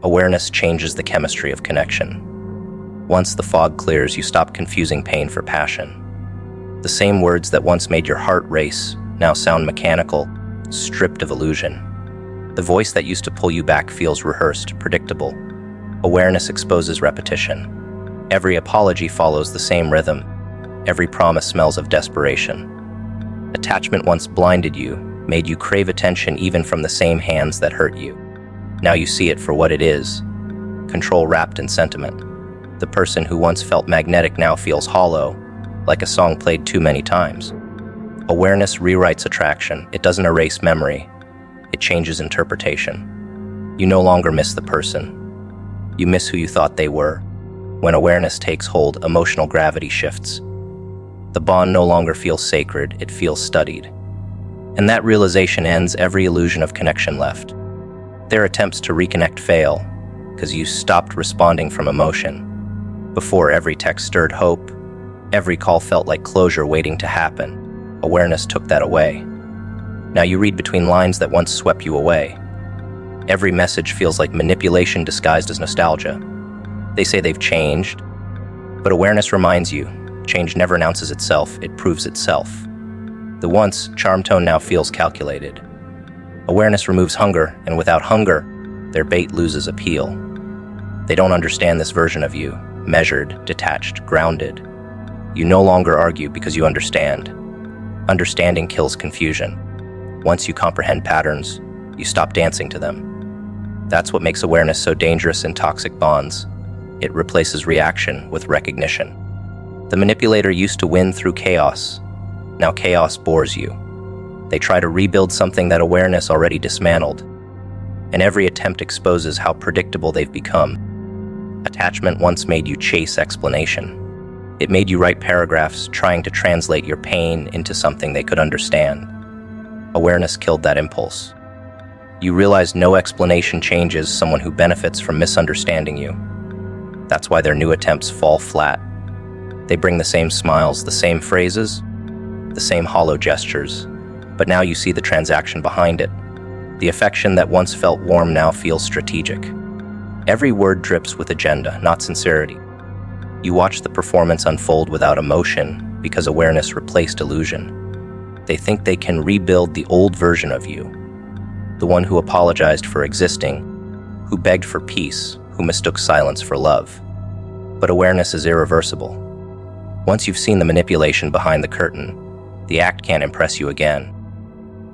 Awareness changes the chemistry of connection. Once the fog clears, you stop confusing pain for passion. The same words that once made your heart race now sound mechanical, stripped of illusion. The voice that used to pull you back feels rehearsed, predictable. Awareness exposes repetition. Every apology follows the same rhythm. Every promise smells of desperation. Attachment once blinded you, made you crave attention even from the same hands that hurt you. Now you see it for what it is: control wrapped in sentiment. The person who once felt magnetic now feels hollow, like a song played too many times. Awareness rewrites attraction. It doesn't erase memory. It changes interpretation. You no longer miss the person. You miss who you thought they were. When awareness takes hold, emotional gravity shifts. The bond no longer feels sacred, it feels studied. And that realization ends every illusion of connection left. Their attempts to reconnect fail, because you stopped responding from emotion. Before, every text stirred hope. Every call felt like closure waiting to happen. Awareness took that away. Now you read between lines that once swept you away. Every message feels like manipulation disguised as nostalgia. They say they've changed, but awareness reminds you, change never announces itself, it proves itself. The once charm tone now feels calculated. Awareness removes hunger, and without hunger, their bait loses appeal. They don't understand this version of you, measured, detached, grounded. You no longer argue because you understand. Understanding kills confusion. Once you comprehend patterns, you stop dancing to them. That's what makes awareness so dangerous in toxic bonds. It replaces reaction with recognition. The manipulator used to win through chaos. Now chaos bores you. They try to rebuild something that awareness already dismantled. And every attempt exposes how predictable they've become. Attachment once made you chase explanation. It made you write paragraphs trying to translate your pain into something they could understand. Awareness killed that impulse. You realize no explanation changes someone who benefits from misunderstanding you. That's why their new attempts fall flat. They bring the same smiles, the same phrases, the same hollow gestures, but now you see the transaction behind it. The affection that once felt warm now feels strategic. Every word drips with agenda, not sincerity. You watch the performance unfold without emotion because awareness replaced illusion. They think they can rebuild the old version of you, the one who apologized for existing, who begged for peace, who mistook silence for love. But awareness is irreversible. Once you've seen the manipulation behind the curtain, the act can't impress you again.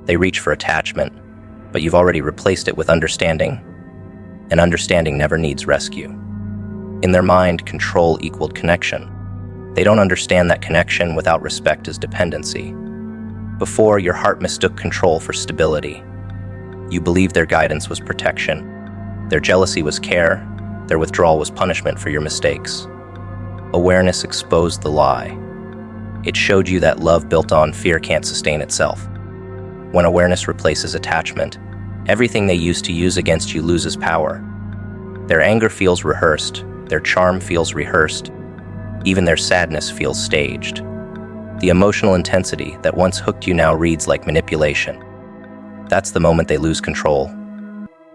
They reach for attachment, but you've already replaced it with understanding, and understanding never needs rescue. In their mind, control equaled connection. They don't understand that connection without respect is dependency. Before, your heart mistook control for stability. You believed their guidance was protection. Their jealousy was care. Their withdrawal was punishment for your mistakes. Awareness exposed the lie. It showed you that love built on fear can't sustain itself. When awareness replaces attachment, everything they used to use against you loses power. Their anger feels rehearsed. Their charm feels rehearsed. Even their sadness feels staged. The emotional intensity that once hooked you now reads like manipulation. That's the moment they lose control,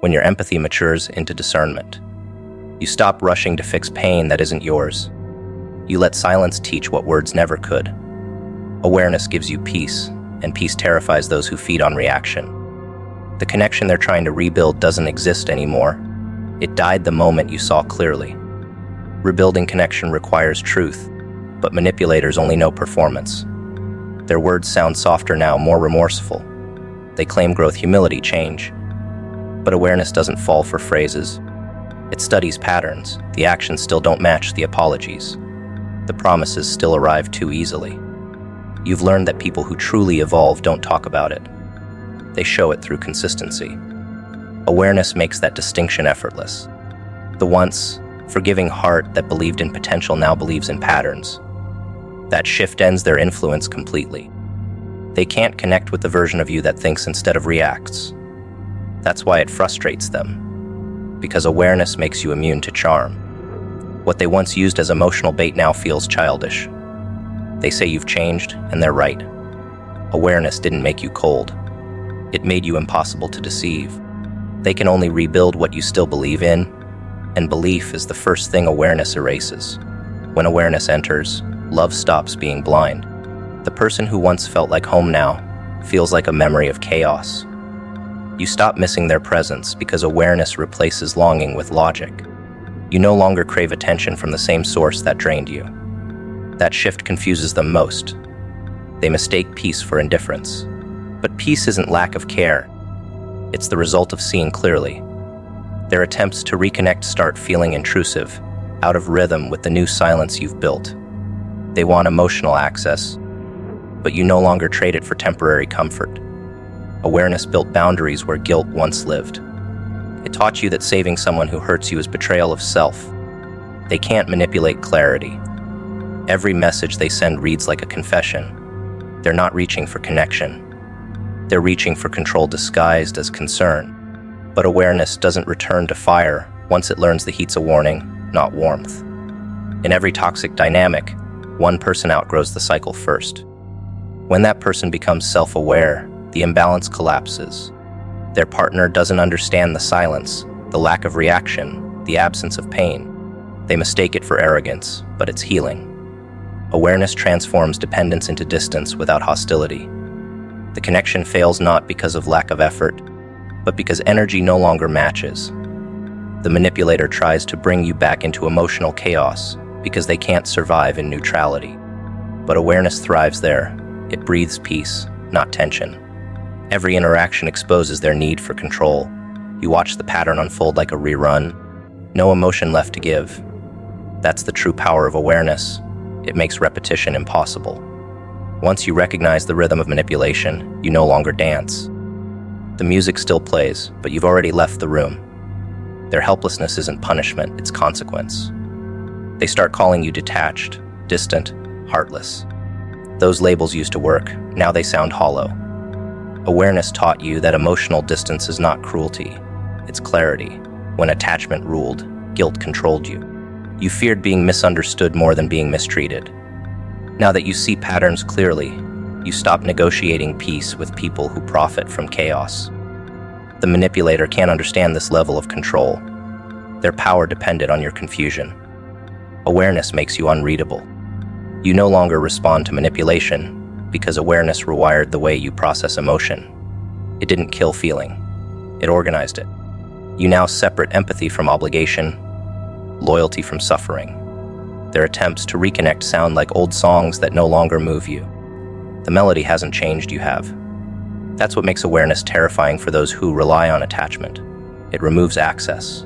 when your empathy matures into discernment. You stop rushing to fix pain that isn't yours. You let silence teach what words never could. Awareness gives you peace, and peace terrifies those who feed on reaction. The connection they're trying to rebuild doesn't exist anymore. It died the moment you saw clearly. Rebuilding connection requires truth, but manipulators only know performance. Their words sound softer now, more remorseful. They claim growth, humility, change. But awareness doesn't fall for phrases. It studies patterns. The actions still don't match the apologies. The promises still arrive too easily. You've learned that people who truly evolve don't talk about it. They show it through consistency. Awareness makes that distinction effortless. The once forgiving heart that believed in potential now believes in patterns. That shift ends their influence completely. They can't connect with the version of you that thinks instead of reacts. That's why it frustrates them, because awareness makes you immune to charm. What they once used as emotional bait now feels childish. They say you've changed, and they're right. Awareness didn't make you cold. It made you impossible to deceive. They can only rebuild what you still believe in, And belief is the first thing awareness erases. When awareness enters, love stops being blind. The person who once felt like home now feels like a memory of chaos. You stop missing their presence because awareness replaces longing with logic. You no longer crave attention from the same source that drained you. That shift confuses them most. They mistake peace for indifference. But peace isn't lack of care. It's the result of seeing clearly. Their attempts to reconnect start feeling intrusive, out of rhythm with the new silence you've built. They want emotional access, but you no longer trade it for temporary comfort. Awareness built boundaries where guilt once lived. It taught you that saving someone who hurts you is betrayal of self. They can't manipulate clarity. Every message they send reads like a confession. They're not reaching for connection. They're reaching for control disguised as concern. But awareness doesn't return to fire once it learns the heat's a warning, not warmth. In every toxic dynamic, one person outgrows the cycle first. When that person becomes self-aware, the imbalance collapses. Their partner doesn't understand the silence, the lack of reaction, the absence of pain. They mistake it for arrogance, but it's healing. Awareness transforms dependence into distance without hostility. The connection fails not because of lack of effort, but because energy no longer matches. The manipulator tries to bring you back into emotional chaos because they can't survive in neutrality. But awareness thrives there. It breathes peace, not tension. Every interaction exposes their need for control. You watch the pattern unfold like a rerun. No emotion left to give. That's the true power of awareness. It makes repetition impossible. Once you recognize the rhythm of manipulation, you no longer dance. The music still plays, but you've already left the room. Their helplessness isn't punishment, it's consequence. They start calling you detached, distant, heartless. Those labels used to work, now they sound hollow. Awareness taught you that emotional distance is not cruelty, it's clarity. When attachment ruled, guilt controlled you. You feared being misunderstood more than being mistreated. Now that you see patterns clearly, you stop negotiating peace with people who profit from chaos. The manipulator can't understand this level of control. Their power depended on your confusion. Awareness makes you unreadable. You no longer respond to manipulation because awareness rewired the way you process emotion. It didn't kill feeling. It organized it. You now separate empathy from obligation, loyalty from suffering. Their attempts to reconnect sound like old songs that no longer move you. The melody hasn't changed, you have. That's what makes awareness terrifying for those who rely on attachment. It removes access.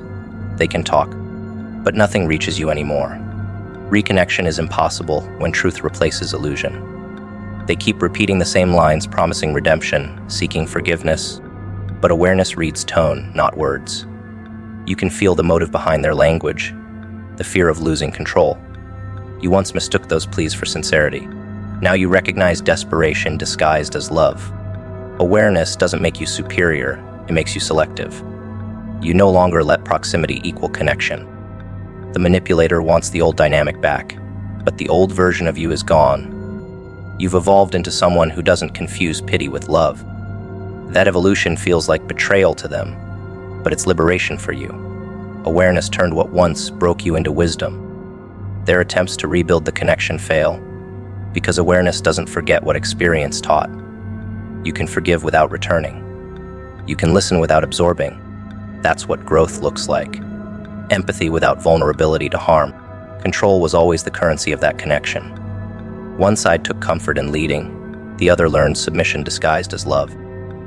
They can talk, but nothing reaches you anymore. Reconnection is impossible when truth replaces illusion. They keep repeating the same lines, promising redemption, seeking forgiveness, but awareness reads tone, not words. You can feel the motive behind their language, the fear of losing control. You once mistook those pleas for sincerity. Now you recognize desperation disguised as love. Awareness doesn't make you superior, it makes you selective. You no longer let proximity equal connection. The manipulator wants the old dynamic back, but the old version of you is gone. You've evolved into someone who doesn't confuse pity with love. That evolution feels like betrayal to them, but it's liberation for you. Awareness turned what once broke you into wisdom. Their attempts to rebuild the connection fail, because awareness doesn't forget what experience taught. You can forgive without returning. You can listen without absorbing. That's what growth looks like. Empathy without vulnerability to harm. Control was always the currency of that connection. One side took comfort in leading, the other learned submission disguised as love.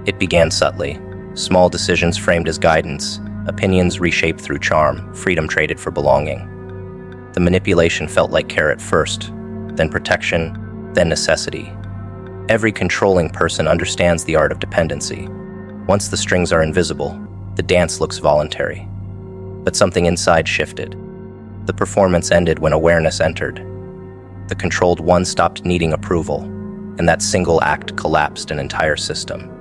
It began subtly, small decisions framed as guidance, opinions reshaped through charm, freedom traded for belonging. The manipulation felt like care at first, then protection, then necessity. Every controlling person understands the art of dependency. Once the strings are invisible, the dance looks voluntary. But something inside shifted. The performance ended when awareness entered. The controlled one stopped needing approval, and that single act collapsed an entire system.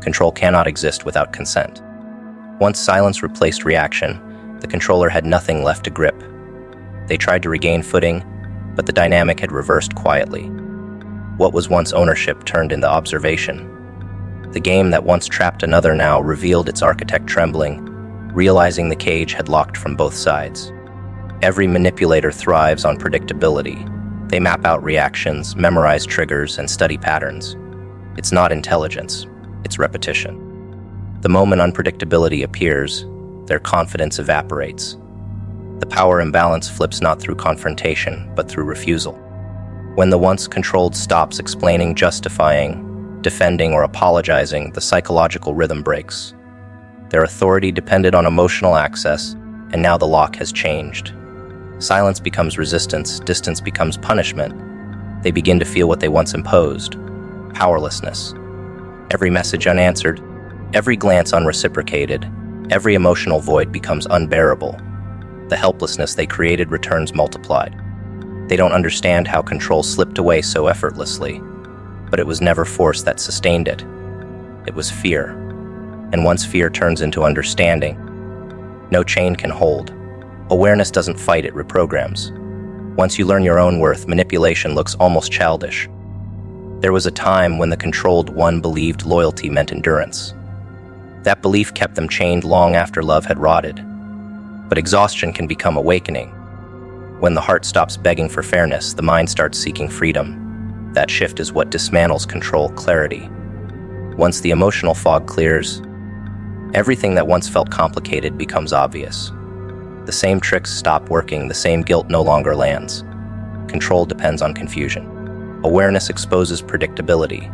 Control cannot exist without consent. Once silence replaced reaction, the controller had nothing left to grip. They tried to regain footing, but the dynamic had reversed quietly. What was once ownership turned into observation. The game that once trapped another now revealed its architect trembling, realizing the cage had locked from both sides. Every manipulator thrives on predictability. They map out reactions, memorize triggers, and study patterns. It's not intelligence, it's repetition. The moment unpredictability appears, their confidence evaporates. The power imbalance flips not through confrontation, but through refusal. When the once controlled stops explaining, justifying, defending, or apologizing, the psychological rhythm breaks. Their authority depended on emotional access, and now the lock has changed. Silence becomes resistance, distance becomes punishment. They begin to feel what they once imposed: powerlessness. Every message unanswered, every glance unreciprocated, every emotional void becomes unbearable. The helplessness they created returns multiplied. They don't understand how control slipped away so effortlessly, but it was never force that sustained it. It was fear. And once fear turns into understanding, no chain can hold. Awareness doesn't fight, it reprograms. Once you learn your own worth, manipulation looks almost childish. There was a time when the controlled one believed loyalty meant endurance. That belief kept them chained long after love had rotted. But exhaustion can become awakening. When the heart stops begging for fairness, the mind starts seeking freedom. That shift is what dismantles control clarity. Once the emotional fog clears, everything that once felt complicated becomes obvious. The same tricks stop working, the same guilt no longer lands. Control depends on confusion. Awareness exposes predictability.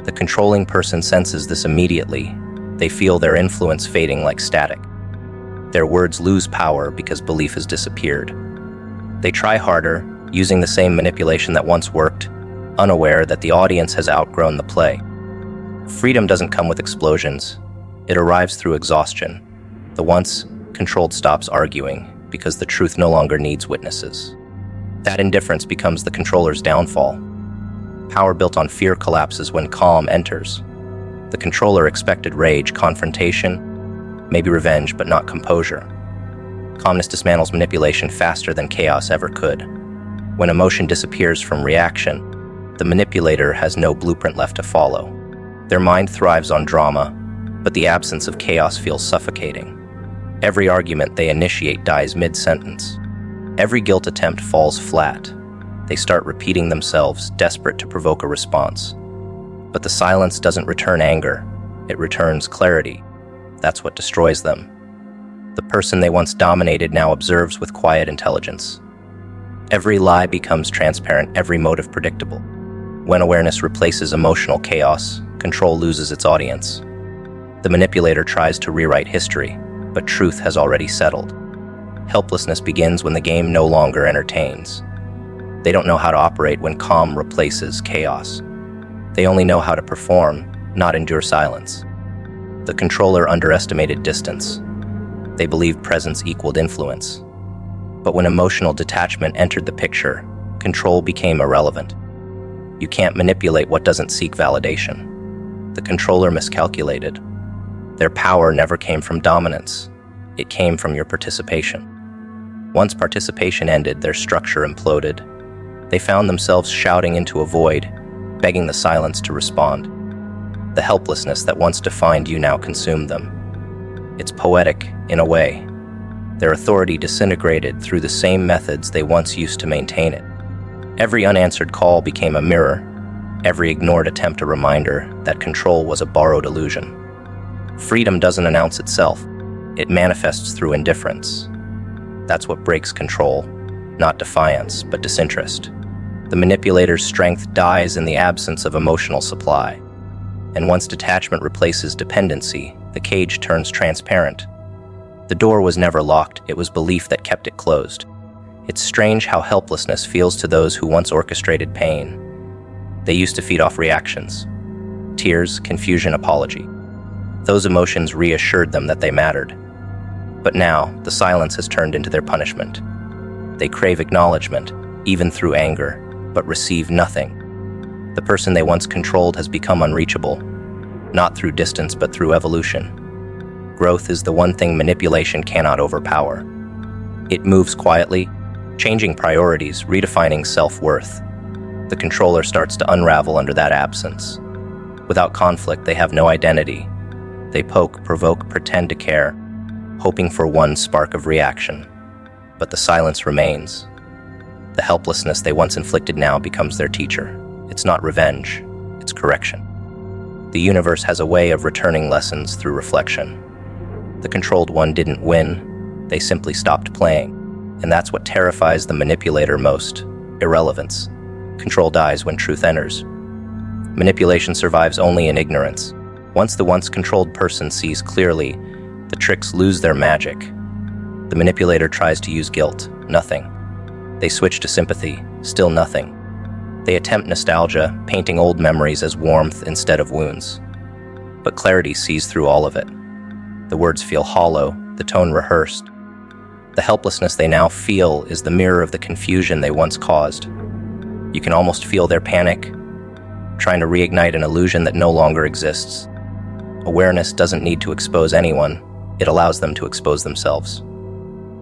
The controlling person senses this immediately. They feel their influence fading like static. Their words lose power because belief has disappeared. They try harder, using the same manipulation that once worked, unaware that the audience has outgrown the play. Freedom doesn't come with explosions. It arrives through exhaustion. The once controlled stops arguing because the truth no longer needs witnesses. That indifference becomes the controller's downfall. Power built on fear collapses when calm enters. The controller expected rage, confrontation, maybe revenge, but not composure. Calmness dismantles manipulation faster than chaos ever could. When emotion disappears from reaction, the manipulator has no blueprint left to follow. Their mind thrives on drama, but the absence of chaos feels suffocating. Every argument they initiate dies mid-sentence. Every guilt attempt falls flat. They start repeating themselves, desperate to provoke a response. But the silence doesn't return anger. It returns clarity. That's what destroys them. The person they once dominated now observes with quiet intelligence. Every lie becomes transparent, every motive predictable. When awareness replaces emotional chaos, control loses its audience. The manipulator tries to rewrite history, but truth has already settled. Helplessness begins when the game no longer entertains. They don't know how to operate when calm replaces chaos. They only know how to perform, not endure silence. The controller underestimated distance. They believed presence equaled influence. But when emotional detachment entered the picture, control became irrelevant. You can't manipulate what doesn't seek validation. The controller miscalculated. Their power never came from dominance. It came from your participation. Once participation ended, their structure imploded. They found themselves shouting into a void, begging the silence to respond. The helplessness that once defined you now consumed them. It's poetic, in a way. Their authority disintegrated through the same methods they once used to maintain it. Every unanswered call became a mirror, every ignored attempt a reminder that control was a borrowed illusion. Freedom doesn't announce itself. It manifests through indifference. That's what breaks control, not defiance, but disinterest. The manipulator's strength dies in the absence of emotional supply. And once detachment replaces dependency, the cage turns transparent. The door was never locked, it was belief that kept it closed. It's strange how helplessness feels to those who once orchestrated pain. They used to feed off reactions: tears, confusion, apology. Those emotions reassured them that they mattered. But now, the silence has turned into their punishment. They crave acknowledgement, even through anger, but receive nothing. The person they once controlled has become unreachable, not through distance but through evolution. Growth is the one thing manipulation cannot overpower. It moves quietly, changing priorities, redefining self-worth. The controller starts to unravel under that absence. Without conflict, they have no identity. They poke, provoke, pretend to care, hoping for one spark of reaction. But the silence remains. The helplessness they once inflicted now becomes their teacher. It's not revenge, it's correction. The universe has a way of returning lessons through reflection. The controlled one didn't win, they simply stopped playing. And that's what terrifies the manipulator most: irrelevance. Control dies when truth enters. Manipulation survives only in ignorance. Once the once controlled person sees clearly, the tricks lose their magic. The manipulator tries to use guilt, nothing. They switch to sympathy, still nothing. They attempt nostalgia, painting old memories as warmth instead of wounds. But clarity sees through all of it. The words feel hollow, the tone rehearsed. The helplessness they now feel is the mirror of the confusion they once caused. You can almost feel their panic, trying to reignite an illusion that no longer exists. Awareness doesn't need to expose anyone, it allows them to expose themselves.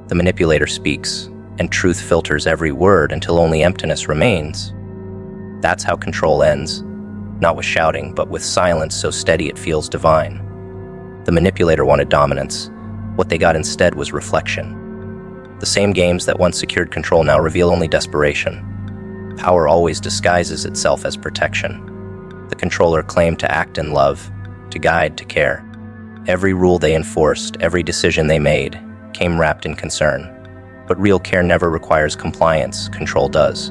The manipulator speaks, and truth filters every word until only emptiness remains. That's how control ends, not with shouting, but with silence so steady it feels divine. The manipulator wanted dominance. What they got instead was reflection. The same games that once secured control now reveal only desperation. Power always disguises itself as protection. The controller claimed to act in love, to guide, to care. Every rule they enforced, every decision they made, came wrapped in concern. But real care never requires compliance, control does.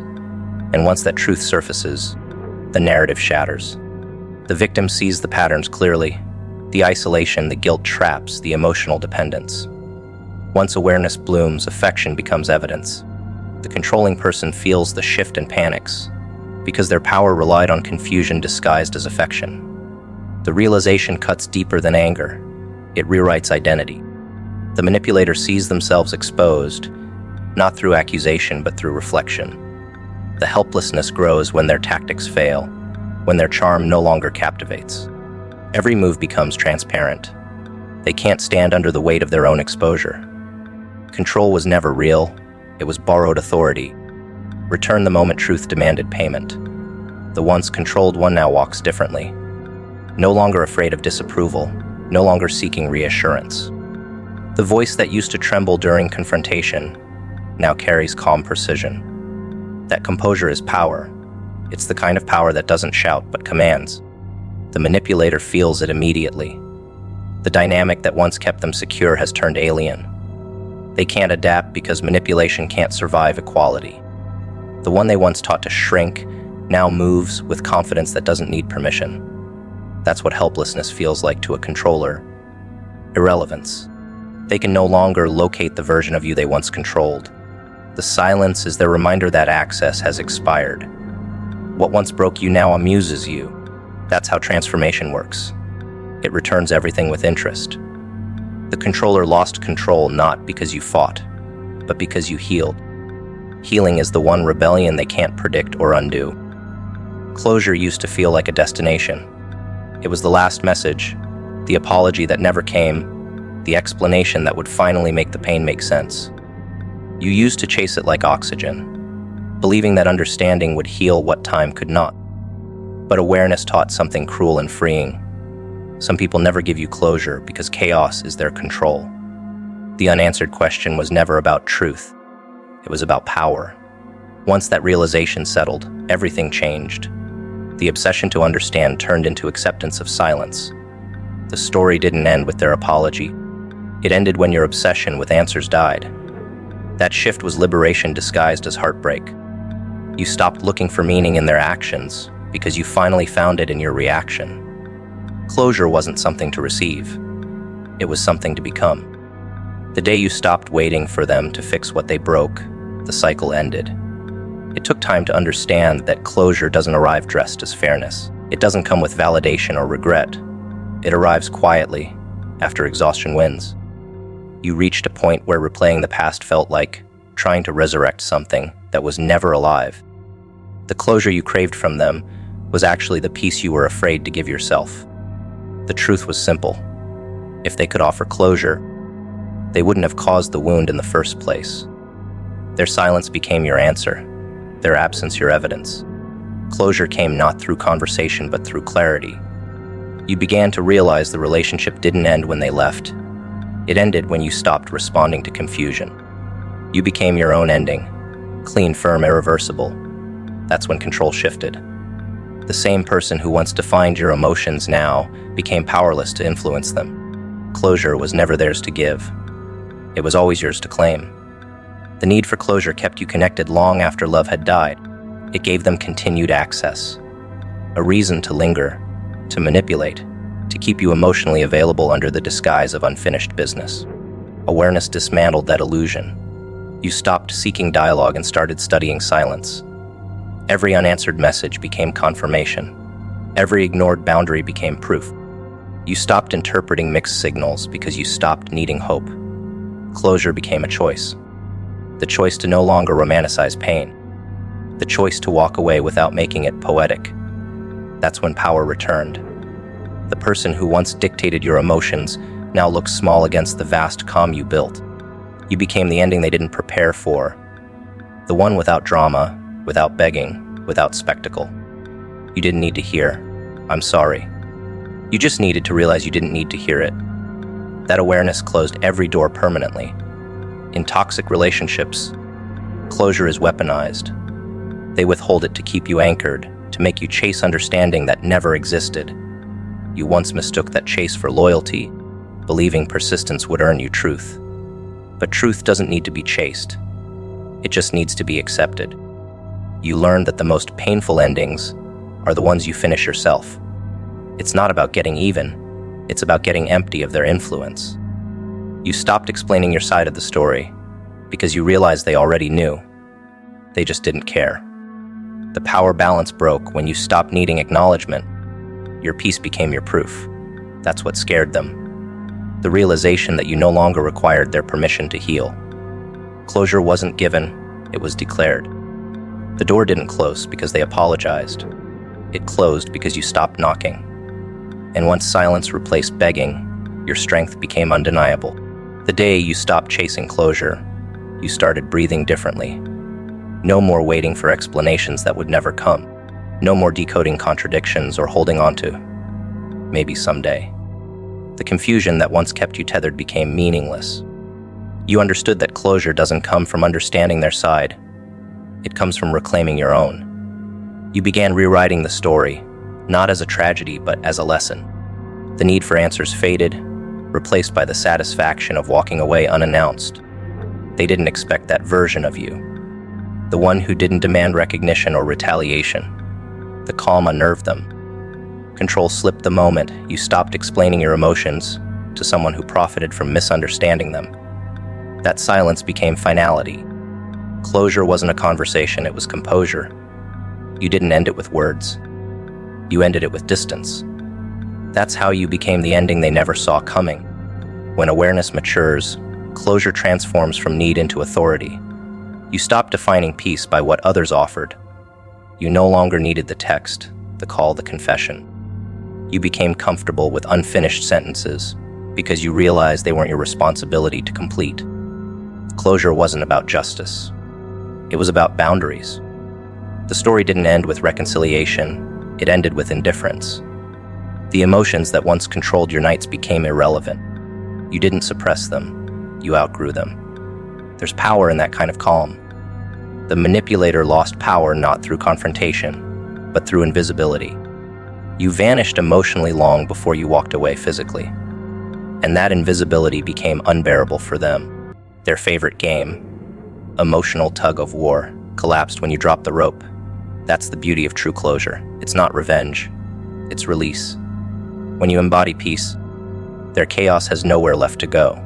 And once that truth surfaces, the narrative shatters. The victim sees the patterns clearly: the isolation, the guilt traps, the emotional dependence. Once awareness blooms, affection becomes evidence. The controlling person feels the shift and panics, because their power relied on confusion disguised as affection. The realization cuts deeper than anger. It rewrites identity. The manipulator sees themselves exposed, not through accusation but through reflection. The helplessness grows when their tactics fail, when their charm no longer captivates. Every move becomes transparent. They can't stand under the weight of their own exposure. Control was never real, it was borrowed authority. Return the moment truth demanded payment. The once controlled one now walks differently. No longer afraid of disapproval, no longer seeking reassurance. The voice that used to tremble during confrontation now carries calm precision. That composure is power. It's the kind of power that doesn't shout but commands. The manipulator feels it immediately. The dynamic that once kept them secure has turned alien. They can't adapt because manipulation can't survive equality. The one they once taught to shrink now moves with confidence that doesn't need permission. That's what helplessness feels like to a controller. Irrelevance. They can no longer locate the version of you they once controlled. The silence is their reminder that access has expired. What once broke you now amuses you. That's how transformation works. It returns everything with interest. The controller lost control not because you fought, but because you healed. Healing is the one rebellion they can't predict or undo. Closure used to feel like a destination. It was the last message, the apology that never came, the explanation that would finally make the pain make sense. You used to chase it like oxygen, believing that understanding would heal what time could not. But awareness taught something cruel and freeing. Some people never give you closure because chaos is their control. The unanswered question was never about truth. It was about power. Once that realization settled, everything changed. The obsession to understand turned into acceptance of silence. The story didn't end with their apology. It ended when your obsession with answers died. That shift was liberation disguised as heartbreak. You stopped looking for meaning in their actions because you finally found it in your reaction. Closure wasn't something to receive. It was something to become. The day you stopped waiting for them to fix what they broke, the cycle ended. It took time to understand that closure doesn't arrive dressed as fairness. It doesn't come with validation or regret. It arrives quietly, after exhaustion wins. You reached a point where replaying the past felt like trying to resurrect something that was never alive. The closure you craved from them was actually the peace you were afraid to give yourself. The truth was simple. If they could offer closure, they wouldn't have caused the wound in the first place. Their silence became your answer, their absence your evidence. Closure came not through conversation but through clarity. You began to realize the relationship didn't end when they left. It ended when you stopped responding to confusion. You became your own ending, clean, firm, irreversible. That's when control shifted. The same person who once defined your emotions now became powerless to influence them. Closure was never theirs to give. It was always yours to claim. The need for closure kept you connected long after love had died. It gave them continued access, a reason to linger, to manipulate, to keep you emotionally available under the disguise of unfinished business. Awareness dismantled that illusion. You stopped seeking dialogue and started studying silence. Every unanswered message became confirmation. Every ignored boundary became proof. You stopped interpreting mixed signals because you stopped needing hope. Closure became a choice. The choice to no longer romanticize pain. The choice to walk away without making it poetic. That's when power returned. The person who once dictated your emotions now looks small against the vast calm you built. You became the ending they didn't prepare for. The one without drama, without begging, without spectacle. You didn't need to hear, "I'm sorry." You just needed to realize you didn't need to hear it. That awareness closed every door permanently. In toxic relationships, closure is weaponized. They withhold it to keep you anchored, to make you chase understanding that never existed. You once mistook that chase for loyalty, believing persistence would earn you truth. But truth doesn't need to be chased. It just needs to be accepted. You learned that the most painful endings are the ones you finish yourself. It's not about getting even, it's about getting empty of their influence. You stopped explaining your side of the story because you realized they already knew. They just didn't care. The power balance broke when you stopped needing acknowledgement. Your peace became your proof. That's what scared them. The realization that you no longer required their permission to heal. Closure wasn't given, it was declared. The door didn't close because they apologized. It closed because you stopped knocking. And once silence replaced begging, your strength became undeniable. The day you stopped chasing closure, you started breathing differently. No more waiting for explanations that would never come. No more decoding contradictions or holding on to maybe someday. The confusion that once kept you tethered became meaningless. You understood that closure doesn't come from understanding their side. It comes from reclaiming your own. You began rewriting the story, not as a tragedy, but as a lesson. The need for answers faded, replaced by the satisfaction of walking away unannounced. They didn't expect that version of you. The one who didn't demand recognition or retaliation. The calm unnerved them. Control slipped the moment you stopped explaining your emotions to someone who profited from misunderstanding them. That silence became finality. Closure wasn't a conversation, it was composure. You didn't end it with words. You ended it with distance. That's how you became the ending they never saw coming. When awareness matures, closure transforms from need into authority. You stopped defining peace by what others offered. You no longer needed the text, the call, the confession. You became comfortable with unfinished sentences because you realized they weren't your responsibility to complete. Closure wasn't about justice. It was about boundaries. The story didn't end with reconciliation, it ended with indifference. The emotions that once controlled your nights became irrelevant. You didn't suppress them, you outgrew them. There's power in that kind of calm. The manipulator lost power not through confrontation, but through invisibility. You vanished emotionally long before you walked away physically. And that invisibility became unbearable for them. Their favorite game, emotional tug of war, collapsed when you dropped the rope. That's the beauty of true closure. It's not revenge, it's release. When you embody peace, their chaos has nowhere left to go.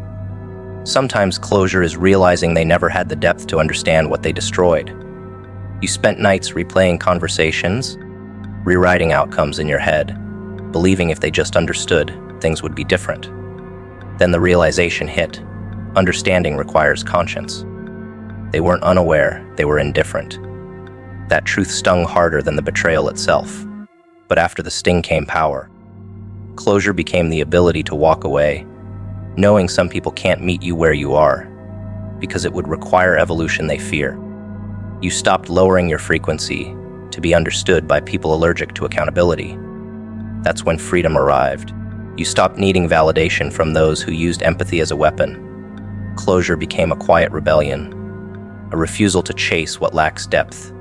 Sometimes closure is realizing they never had the depth to understand what they destroyed. You spent nights replaying conversations, rewriting outcomes in your head, believing if they just understood, things would be different. Then the realization hit. Understanding requires conscience. They weren't unaware, they were indifferent. That truth stung harder than the betrayal itself. But after the sting came power. Closure became the ability to walk away, knowing some people can't meet you where you are, because it would require evolution they fear. You stopped lowering your frequency to be understood by people allergic to accountability. That's when freedom arrived. You stopped needing validation from those who used empathy as a weapon. Closure became a quiet rebellion, a refusal to chase what lacks depth.